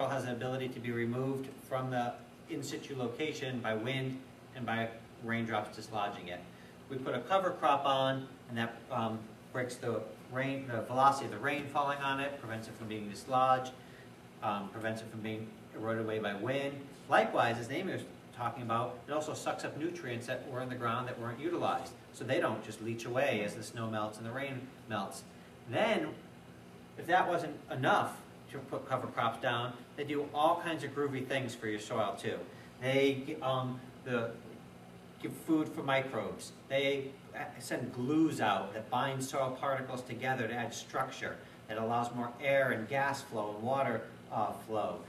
has an ability to be removed from the in situ location by wind and by raindrops dislodging it. We put a cover crop on, and that breaks the velocity of the rain falling on it, prevents it from being dislodged, prevents it from being eroded away by wind. Likewise, as Amy was talking about, it also sucks up nutrients that were in the ground that weren't utilized, so they don't just leach away as the snow melts and the rain melts. Then, if that wasn't enough to put cover crops down, they do all kinds of groovy things for your soil too. They give food for microbes. They send glues out that bind soil particles together to add structure that allows more air and gas flow and water flow.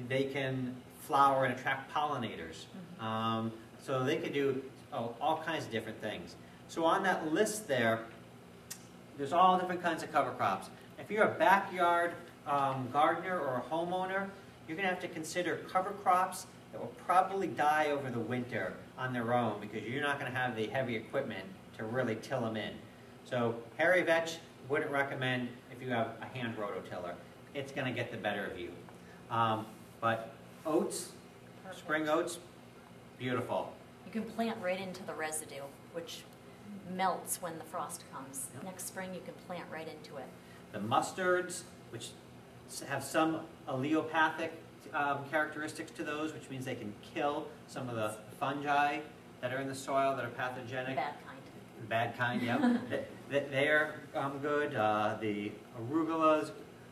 They can flower and attract pollinators. So they can do all kinds of different things. So on that list there's all different kinds of cover crops. If you're a backyard gardener or a homeowner, you're going to have to consider cover crops that will probably die over the winter on their own because you're not going to have the heavy equipment to really till them in. So hairy vetch wouldn't recommend if you have a hand rototiller. It's going to get the better of you. But oats, Perfect. Spring oats, beautiful. You can plant right into the residue, which melts when the frost comes. Yep. Next spring you can plant right into it. The mustards, which have some allelopathic characteristics to those, which means they can kill some of the fungi that are in the soil that are pathogenic. Bad kind. The bad kind, yep. They're good. The arugulas,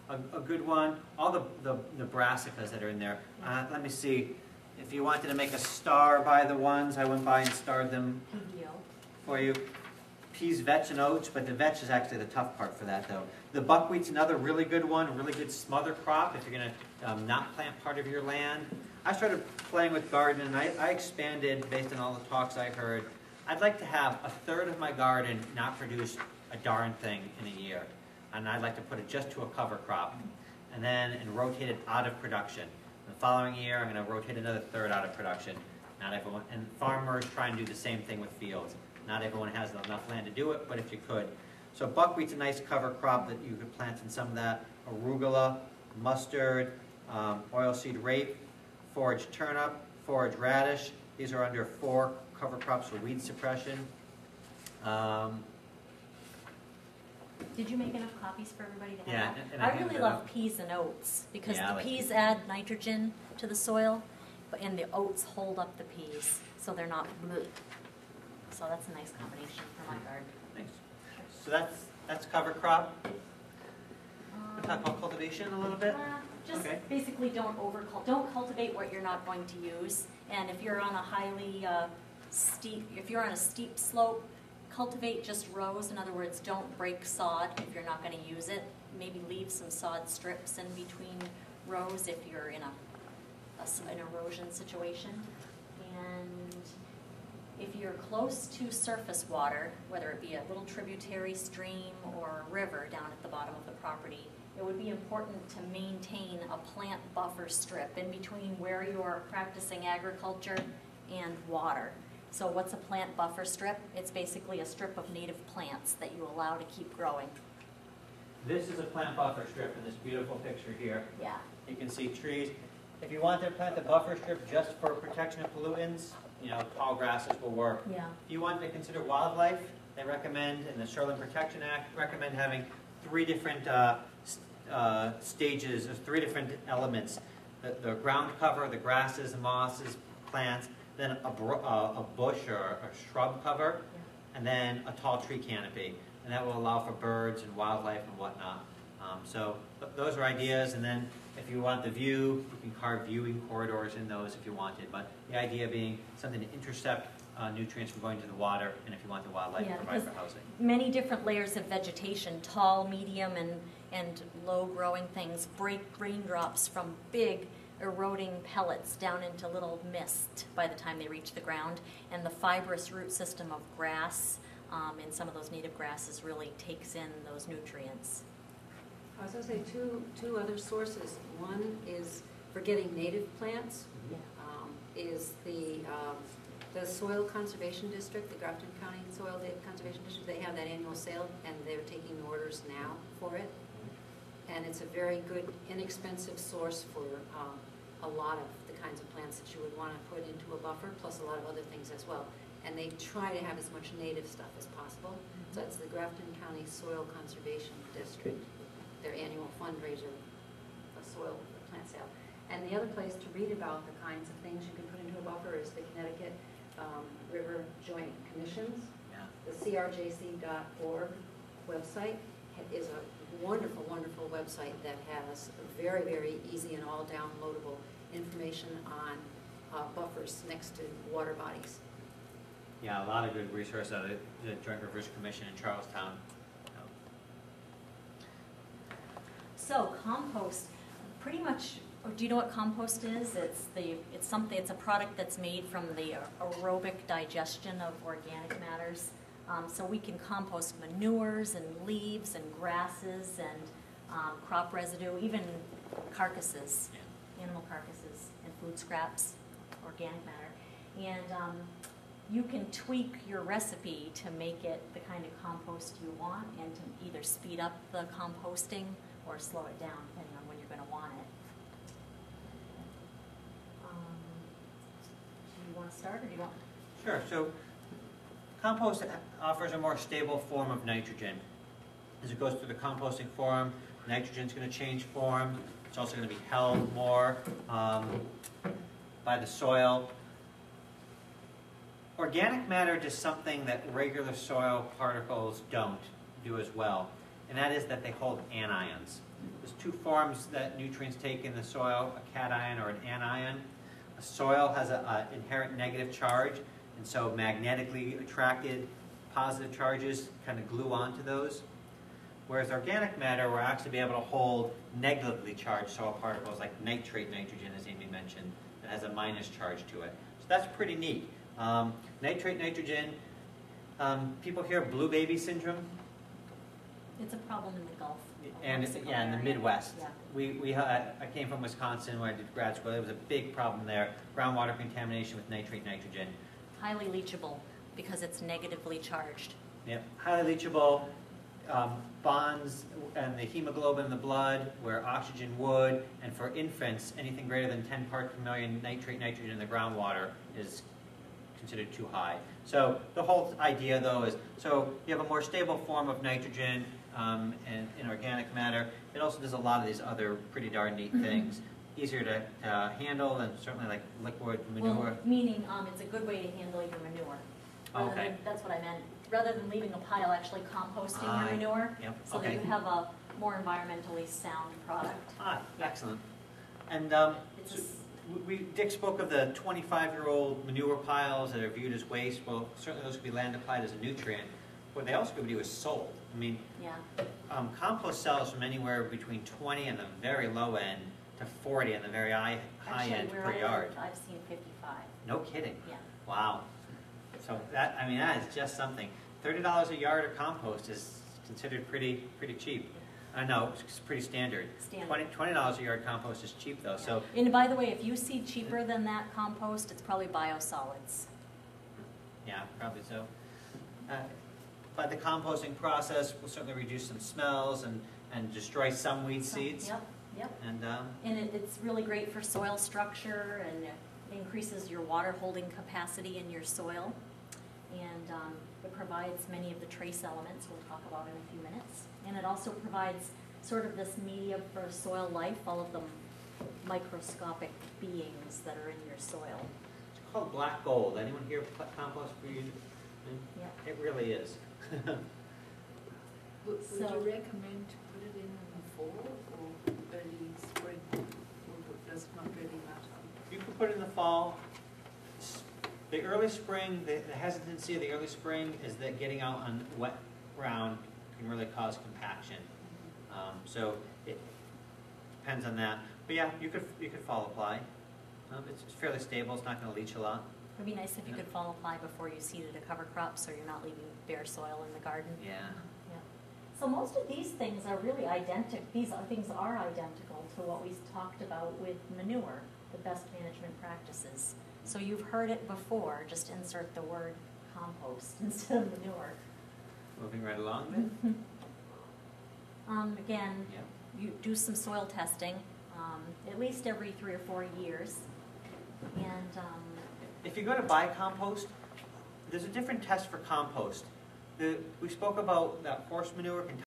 a good one. All the brassicas that are in there. Let me see. If you wanted to make a star by the ones, I went by and starred them for you. Peas, vetch, and oats, but the vetch is actually the tough part for that, though. The buckwheat's another really good one, a really good smother crop if you're going to not plant part of your land. I started playing with gardening, and I expanded based on all the talks I heard. I'd like to have a third of my garden not produce a darn thing in a year, and I'd like to put it just to a cover crop, and rotate it out of production. The following year, I'm going to rotate another third out of production. Not everyone, and farmers try and do the same thing with fields. Not everyone has enough land to do it, but if you could. So buckwheat's a nice cover crop that you could plant in some of that. Arugula, mustard, oilseed rape, forage turnip, forage radish. These are under 4 cover crops for weed suppression. Did you make enough copies for everybody to have? Yeah, and I really love peas and oats because the peas add nitrogen to the soil, and the oats hold up the peas so they're not blue. So that's a nice combination for my garden. Thanks. So that's cover crop. We'll talk about cultivation a little bit. Just basically don't cultivate what you're not going to use. And if you're on a highly if you're on a steep slope, cultivate just rows. In other words, don't break sod if you're not going to use it. Maybe leave some sod strips in between rows if you're in an erosion situation. And if you're close to surface water, whether it be a little tributary stream or a river down at the bottom of the property, it would be important to maintain a plant buffer strip in between where you're practicing agriculture and water. So what's a plant buffer strip? It's basically a strip of native plants that you allow to keep growing. This is a plant buffer strip in this beautiful picture here. Yeah. You can see trees. If you want to plant the buffer strip just for protection of pollutants, tall grasses will work. Yeah. If you want to consider wildlife, they recommend, in the Shoreline Protection Act, recommend having 3 different stages, or 3 different elements. The ground cover, the grasses, the mosses, plants, then a bush or a shrub cover, and then a tall tree canopy. And that will allow for birds and wildlife and whatnot. So those are ideas, and then if you want the view, you can carve viewing corridors in those if you wanted. But the idea being something to intercept nutrients from going to the water, and if you want the wildlife, provide for housing. Many different layers of vegetation, tall, medium, and low-growing things, break raindrops from big eroding pellets down into little mist by the time they reach the ground, and the fibrous root system of grass in some of those native grasses really takes in those nutrients. I was going to say two other sources. One is for getting native plants. Is the Soil Conservation District, the Grafton County Soil Conservation District. They have that annual sale, and they're taking orders now for it. And it's a very good, inexpensive source for a lot of the kinds of plants that you would want to put into a buffer, plus a lot of other things as well. And they try to have as much native stuff as possible. So it's the Grafton County Soil Conservation District, their annual fundraiser, a soil plant sale. And the other place to read about the kinds of things you can put into a buffer is the Connecticut River Joint Commissions. Yeah. The crjc.org website is a wonderful, wonderful website that has a very, very easy and all downloadable information on buffers next to water bodies. Yeah, a lot of good resources out of the Joint Rivers Commission in Charlestown. So compost, pretty much, do you know what compost is? It's a product that's made from the aerobic digestion of organic matters. So we can compost manures and leaves and grasses and crop residue, even carcasses, animal carcasses and food scraps, organic matter. And you can tweak your recipe to make it the kind of compost you want and to either speed up the composting or slow it down, depending on when you're going to want it. Do you want to start, or do you want? Sure. So compost offers a more stable form of nitrogen. As it goes through the composting form, nitrogen's going to change form. It's also going to be held more by the soil. Organic matter does something that regular soil particles don't do as well, and that is that they hold anions. There's two forms that nutrients take in the soil, a cation or an anion. A soil has an inherent negative charge, and so magnetically attracted positive charges kind of glue onto those. Whereas organic matter will actually be able to hold negatively charged soil particles like nitrate nitrogen, as Amy mentioned, that has a minus charge to it. So that's pretty neat. Nitrate nitrogen, people hear blue baby syndrome? It's a problem in the Gulf. And Mexico yeah, in the area. Midwest. Yeah. I came from Wisconsin where I did grad school. There was a big problem there, groundwater contamination with nitrate nitrogen. Highly leachable because it's negatively charged. Yep, highly leachable, bonds and the hemoglobin in the blood where oxygen would, and for infants, anything greater than 10 parts per million nitrate nitrogen in the groundwater is considered too high. So the whole idea though is, so you have a more stable form of nitrogen in organic matter. It also does a lot of these other pretty darn neat things. Easier to handle than certainly like liquid manure. Well, meaning it's a good way to handle your manure. Okay. That's what I meant. Rather than leaving a pile, actually composting your manure, Yep. so that you have a more environmentally sound product. Excellent. And It's so Dick spoke of the 25-year-old manure piles that are viewed as waste. Well, certainly those could be land applied as a nutrient. What they also could do is sold. I mean, yeah. Compost sells from anywhere between 20 on the very low end to 40 on the very high end Actually, per yard. I've seen 55. No kidding. Yeah. Wow. So that is just something. $30 a yard of compost is considered pretty cheap. I know, it's pretty standard. $20 a yard compost is cheap though. So. And by the way, if you see cheaper than that compost, it's probably biosolids. Yeah, probably so. But the composting process will certainly reduce some smells and destroy some weed seeds. Yep. And it's really great for soil structure, and it increases your water holding capacity in your soil. And it provides many of the trace elements we'll talk about in a few minutes. And it also provides sort of this media for soil life, all of the microscopic beings that are in your soil. it's called black gold. Anyone here compost for you? Yeah. It really is. Would So- you recommend to put it in the fall or early spring? Or does it not really matter? You can put it in the fall. The early spring, the hesitancy of the early spring is that getting out on wet ground can really cause compaction. So it depends on that. But yeah, you could fall apply. It's fairly stable. It's not going to leach a lot. It'd be nice if you could fall apply before you seeded a cover crop, so you're not leaving bare soil in the garden. Yeah. Yeah. So most of these things are really identical. These things are identical to what we talked about with manure, the best management practices. So you've heard it before. Just insert the word compost instead of manure. Moving right along then. Again, Yeah. you do some soil testing, at least every 3 or 4 years. And, If you go to buy compost, there's a different test for compost. We spoke about that horse manure